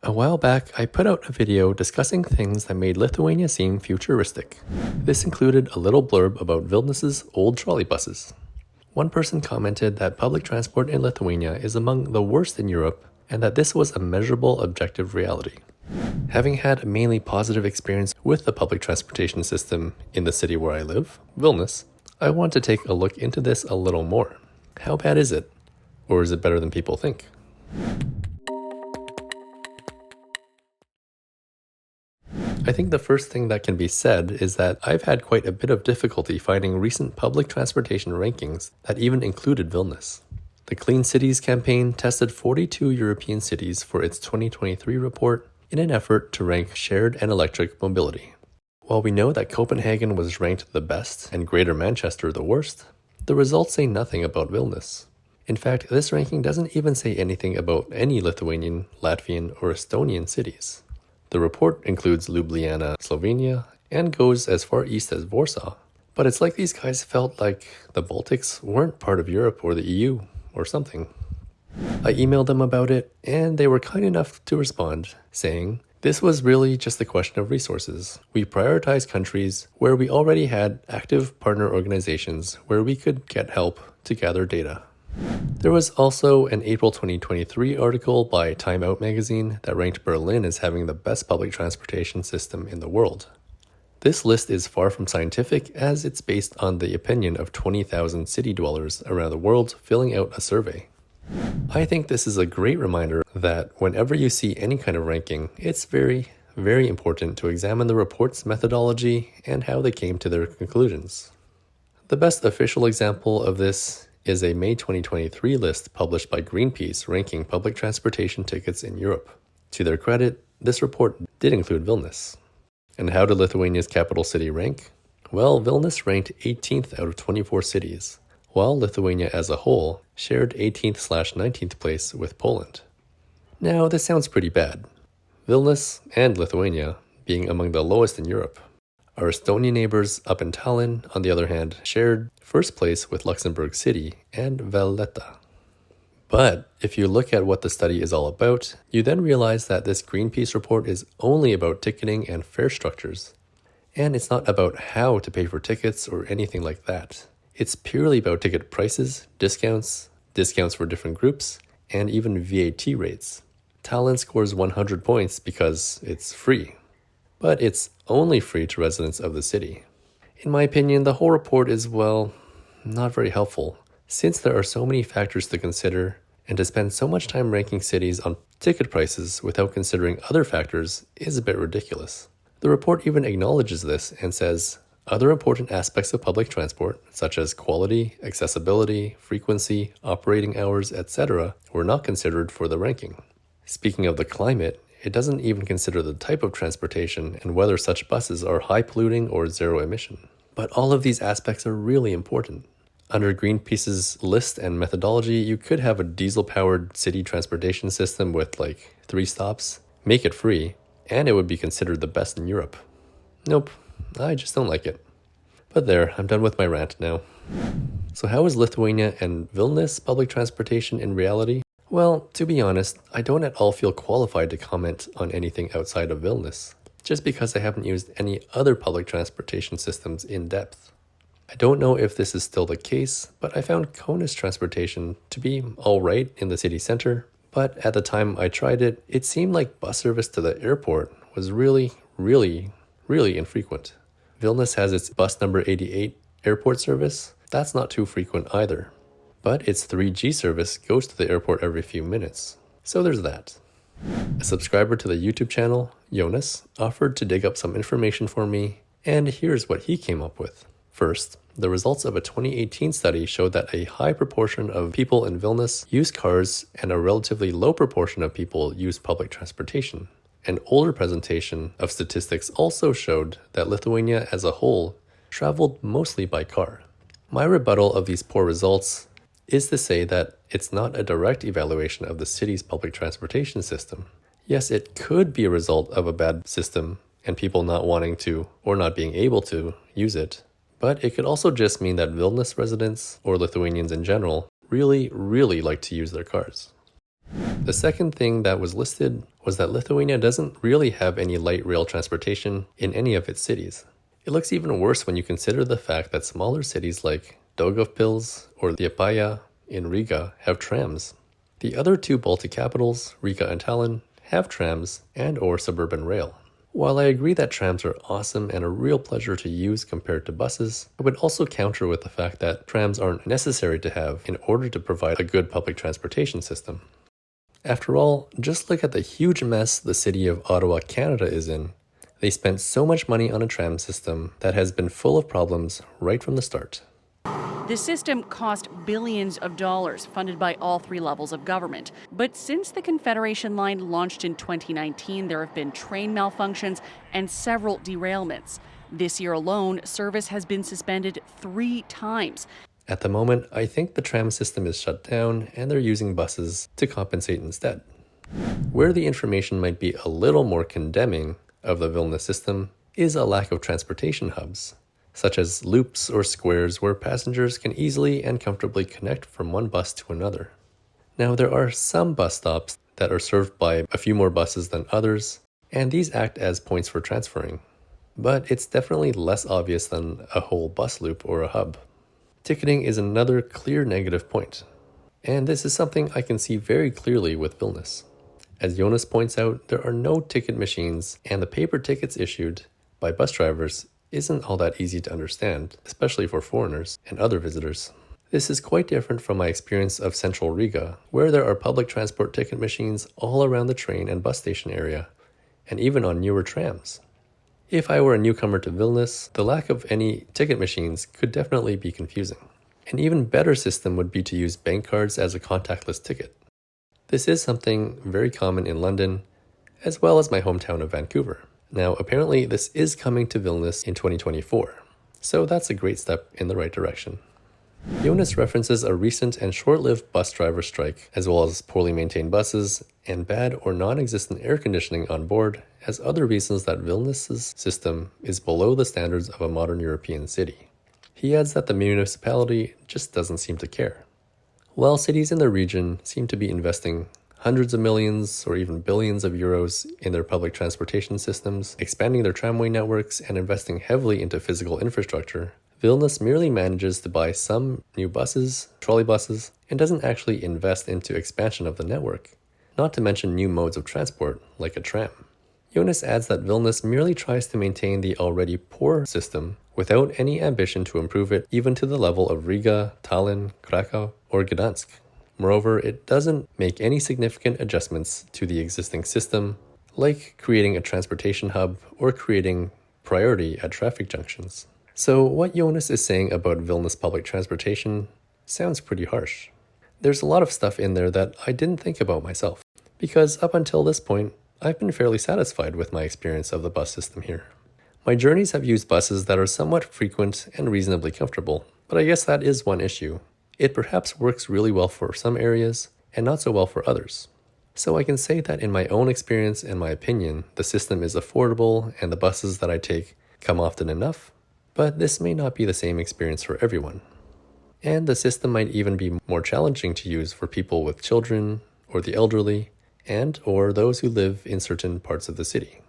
A while back, I put out a video discussing things that made Lithuania seem futuristic. This included a little blurb about Vilnius's old trolleybuses. One person commented that public transport in Lithuania is among the worst in Europe and that this was a measurable objective reality. Having had a mainly positive experience with the public transportation system in the city where I live, Vilnius, I want to take a look into this a little more. How bad is it? Or is it better than people think? I think the first thing that can be said is that I've had quite a bit of difficulty finding recent public transportation rankings that even included Vilnius. The Clean Cities campaign tested 42 European cities for its 2023 report in an effort to rank shared and electric mobility. While we know that Copenhagen was ranked the best and Greater Manchester the worst, the results say nothing about Vilnius. In fact, this ranking doesn't even say anything about any Lithuanian, Latvian, or Estonian cities. The report includes Ljubljana, Slovenia, and goes as far east as Warsaw. But it's like these guys felt like the Baltics weren't part of Europe or the EU or something. I emailed them about it, and they were kind enough to respond, saying, "This was really just a question of resources. We prioritized countries where we already had active partner organizations where we could get help to gather data." There was also an April 2023 article by Time Out magazine that ranked Berlin as having the best public transportation system in the world. This list is far from scientific as it's based on the opinion of 20,000 city dwellers around the world filling out a survey. I think this is a great reminder that whenever you see any kind of ranking, it's very, very important to examine the report's methodology and how they came to their conclusions. The best official example of this is a May 2023 list published by Greenpeace ranking public transportation tickets in Europe. To their credit, this report did include Vilnius. And how did Lithuania's capital city rank? Well, Vilnius ranked 18th out of 24 cities, while Lithuania as a whole shared 18th/19th place with Poland. Now, this sounds pretty bad. Vilnius and Lithuania being among the lowest in Europe. Our Estonian neighbors up in Tallinn, on the other hand, shared first place with Luxembourg City and Valletta. But if you look at what the study is all about, you then realize that this Greenpeace report is only about ticketing and fare structures. And it's not about how to pay for tickets or anything like that. It's purely about ticket prices, discounts for different groups, and even VAT rates. Tallinn scores 100 points because it's free. But it's only free to residents of the city. In my opinion, the whole report is, well, not very helpful, since there are so many factors to consider, and to spend so much time ranking cities on ticket prices without considering other factors is a bit ridiculous. The report even acknowledges this and says, other important aspects of public transport, such as quality, accessibility, frequency, operating hours, etc., were not considered for the ranking. Speaking of the climate, it doesn't even consider the type of transportation and whether such buses are high polluting or zero emission. But all of these aspects are really important. Under Greenpeace's list and methodology, you could have a diesel-powered city transportation system with like 3 stops, make it free, and it would be considered the best in Europe. Nope, I just don't like it. But there, I'm done with my rant now. So how is Lithuania and Vilnius public transportation in reality? Well, to be honest, I don't at all feel qualified to comment on anything outside of Vilnius, just because I haven't used any other public transportation systems in depth. I don't know if this is still the case, but I found Kaunas transportation to be alright in the city center, but at the time I tried it, it seemed like bus service to the airport was really infrequent. Vilnius has its bus number 88 airport service. That's not too frequent either. But its 3G service goes to the airport every few minutes. So there's that. A subscriber to the YouTube channel, Jonas, offered to dig up some information for me, and here's what he came up with. First, the results of a 2018 study showed that a high proportion of people in Vilnius use cars and a relatively low proportion of people use public transportation. An older presentation of statistics also showed that Lithuania as a whole traveled mostly by car. My rebuttal of these poor results is to say that it's not a direct evaluation of the city's public transportation system. Yes, it could be a result of a bad system and people not wanting to or not being able to use it, but it could also just mean that Vilnius residents or Lithuanians in general really like to use their cars. The second thing that was listed was that Lithuania doesn't really have any light rail transportation in any of its cities. It looks even worse when you consider the fact that smaller cities like Daugavpils or Liepāja in Riga have trams. The other two Baltic capitals, Riga and Tallinn, have trams and/or suburban rail. While I agree that trams are awesome and a real pleasure to use compared to buses, I would also counter with the fact that trams aren't necessary to have in order to provide a good public transportation system. After all, just look at the huge mess the city of Ottawa, Canada is in. They spent so much money on a tram system that has been full of problems right from the start. The system cost billions of dollars, funded by all three levels of government. But since the Confederation line launched in 2019, there have been train malfunctions and several derailments. This year alone, service has been suspended 3 times. At the moment, I think the tram system is shut down and they're using buses to compensate instead. Where the information might be a little more condemning of the Vilnius system is a lack of transportation hubs, such as loops or squares where passengers can easily and comfortably connect from one bus to another. Now, there are some bus stops that are served by a few more buses than others, and these act as points for transferring. But it's definitely less obvious than a whole bus loop or a hub. Ticketing is another clear negative point, and this is something I can see very clearly with Vilnius. As Jonas points out, there are no ticket machines, and the paper tickets issued by bus drivers isn't all that easy to understand, especially for foreigners and other visitors. This is quite different from my experience of central Riga, where there are public transport ticket machines all around the train and bus station area, and even on newer trams. If I were a newcomer to Vilnius, the lack of any ticket machines could definitely be confusing. An even better system would be to use bank cards as a contactless ticket. This is something very common in London, as well as my hometown of Vancouver. Now, apparently this is coming to Vilnius in 2024, so that's a great step in the right direction. Jonas references a recent and short-lived bus driver strike, as well as poorly maintained buses and bad or non-existent air conditioning on board as other reasons that Vilnius's system is below the standards of a modern European city. He adds that the municipality just doesn't seem to care. While cities in the region seem to be investing hundreds of millions or even billions of euros in their public transportation systems, expanding their tramway networks, and investing heavily into physical infrastructure, Vilnius merely manages to buy some new buses, trolleybuses, and doesn't actually invest into expansion of the network, not to mention new modes of transport, like a tram. Jonas adds that Vilnius merely tries to maintain the already poor system without any ambition to improve it even to the level of Riga, Tallinn, Krakow, or Gdansk. Moreover, it doesn't make any significant adjustments to the existing system, like creating a transportation hub or creating priority at traffic junctions. So what Jonas is saying about Vilnius public transportation sounds pretty harsh. There's a lot of stuff in there that I didn't think about myself, because up until this point, I've been fairly satisfied with my experience of the bus system here. My journeys have used buses that are somewhat frequent and reasonably comfortable, but I guess that is one issue. It perhaps works really well for some areas and not so well for others. So I can say that in my own experience and my opinion, the system is affordable and the buses that I take come often enough, but this may not be the same experience for everyone. And the system might even be more challenging to use for people with children or the elderly and/or those who live in certain parts of the city.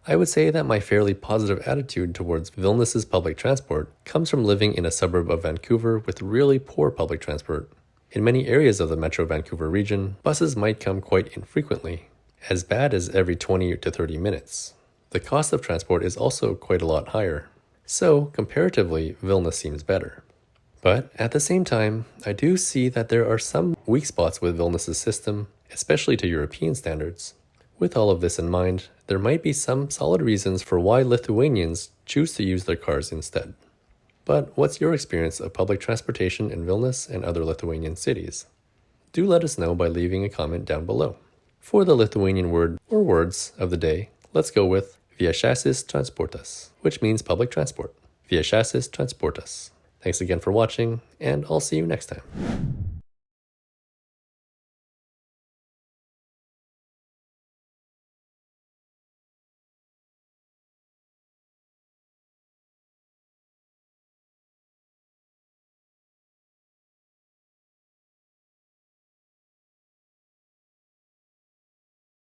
I would say that my fairly positive attitude towards Vilnius's public transport comes from living in a suburb of Vancouver with really poor public transport. In many areas of the Metro Vancouver region, buses might come quite infrequently, as bad as every 20 to 30 minutes. The cost of transport is also quite a lot higher, so comparatively, Vilnius seems better. But at the same time, I do see that there are some weak spots with Vilnius's system, especially to European standards. With all of this in mind, there might be some solid reasons for why Lithuanians choose to use their cars instead. But what's your experience of public transportation in Vilnius and other Lithuanian cities? Do let us know by leaving a comment down below. For the Lithuanian word or words of the day, let's go with viešasis transportas, which means public transport. Viešasis transportas. Thanks again for watching, and I'll see you next time.